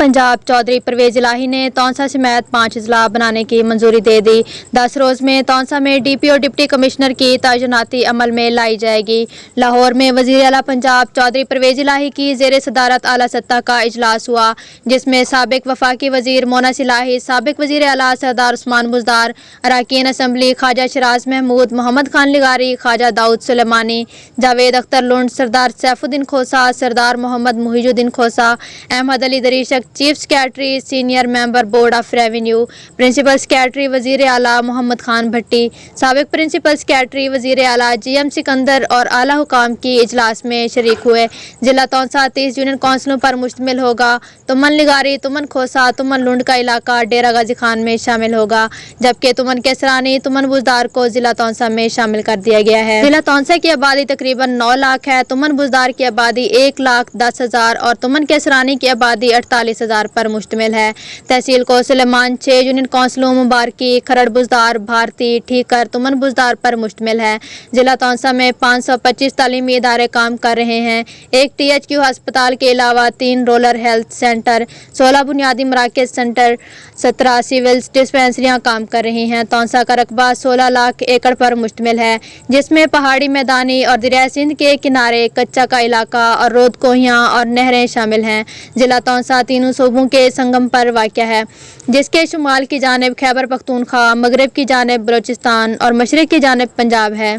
पंजाब चौधरी परवेज इलाही ने तौंसा समेत 5 अजला बनाने की मंजूरी दे दी। 10 रोज में तौंसा में डीपीओ डिप्टी कमिश्नर की तैनाती अमल में लाई जाएगी। लाहौर में वजीर आला पंजाब चौधरी परवेज इलाही की जेर सदारत आला सत्ता का इजलास हुआ, जिसमें साबिक वफाकी वजीर मोनस इलाही, साबिक वजीर आला सरदार उस्मान बुज़दार, अरकान असम्बली ख्वाजा शराज महमूद, मोहम्मद खान लिगारी, Khawaja Daud Sulemani, Javed Akhtar Lund, Sardar Saifuddin Khosa, Sardar Muhammad Mohiuddin Khosa, Ahmad Ali Dreshak, chief secretary senior member board of revenue, principal secretary वजीर आला मोहम्मद खान भट्टी, साबिक प्रिंसिपल सेक्रेटरी वजीर आला जीएम सिकंदर और आला हुकाम की इजलास में शरीक हुए। जिला तौंसा 30 यूनियन काउंसिलों पर मुश्तमिल होगा। तुमन लिगारी, तुमन खोसा, तुमन लुंड का इलाका डेरा गाजी खान में शामिल होगा, जबकि तुमन केसरानी, तुमन बुज़दार को जिला तौंसा में शामिल कर दिया गया है। जिला तौंसा की आबादी तकरीबन 9 लाख है। तुमन बुज़दार की आबादी 1,10,000 और तुमन केसरानी की आबादी 48,000 पर मुश्तमिल है। तहसील को सुलेमान 6 यूनियन काउंसिलों मुबारकी, खरड़ बुज़दार, भारती, ठीकर, तुमन बुज़दार पर मुश्तमिल है। जिला तौंसा में 525 तालीमी इदारे काम कर रहे हैं। एक THQ अस्पताल के अलावा 3 रूरल हेल्थ सेंटर, 16 बुनियादी मराकज़ सेंटर, 17 सिविल डिस्पेंसरियाँ काम कर रही हैं। तौंसा का रकबा 16 लाख एकड़ पर मुश्तमिल है, जिसमें पहाड़ी मैदानी और दरिया सिंध के किनारे कच्चा का इलाका और रोद कोहियाँ और नहरें शामिल हैं। जिला तौंसा तीनों सूबों के संगम पर वाक़या है, जिसके शुमाल की जानिब खैबर पख्तूनख्वा, मगरब की जानिब बलोचिस्तान और मशरक़ की जानिब पंजाब है।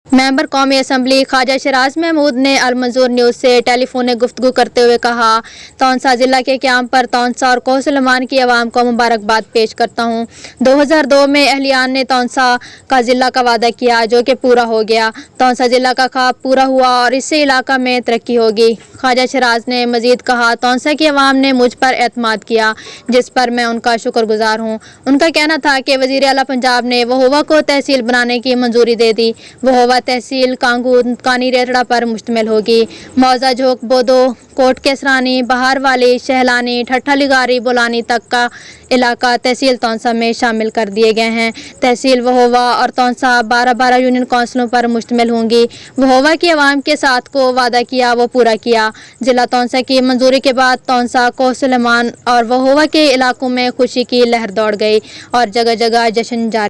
मेंबर कौमी असम्बली ख्वाजा शराज महमूद ने अल मंजूर न्यूज़ से टेलीफोनिक गुफ्तगू करते हुए कहा, तौंसा ज़िला के क़याम पर तौंसा और कोह सुलेमान की आवाम को मुबारकबाद पेश करता हूँ। 2002 में अहलियान ने तौंसा का ज़िला का वादा किया, जो कि पूरा हो गया। तौंसा ज़िला का ख्वाब पूरा हुआ और इससे इलाका में तरक्की होगी। ख्वाजा शराज ने मज़ीद कहा, तौंसा की आवाम ने मुझ पर एतमाद किया, जिस पर मैं उनका शुक्रगुजार हूँ। उनका कहना था कि वज़ीर आला पंजाब ने वहोवा को तहसील बनाने की मंजूरी दे दी। वहोवा तहसील कांगूर कानी रेतड़ा पर मुश्तमिल होगी। मौजा झोंक बोदो, कोट केसरानी, बहार वाली, शहलानी, ठट्ठा लिगारी, बोलानी तक का इलाका तहसील तौंसा में शामिल कर दिए गए हैं। तहसील वहोवा और तौंसा 12-12 यूनियन काउंसिलों पर मुश्तमिल होंगी। वहोवा की आवाम के साथ को वादा किया, वो पूरा किया। जिला तौंसा की मंजूरी के बाद तौंसा, कोह सुलेमान और वहोवा के इलाकों में खुशी की लहर दौड़ गई और जगह जगह जश्न जारी।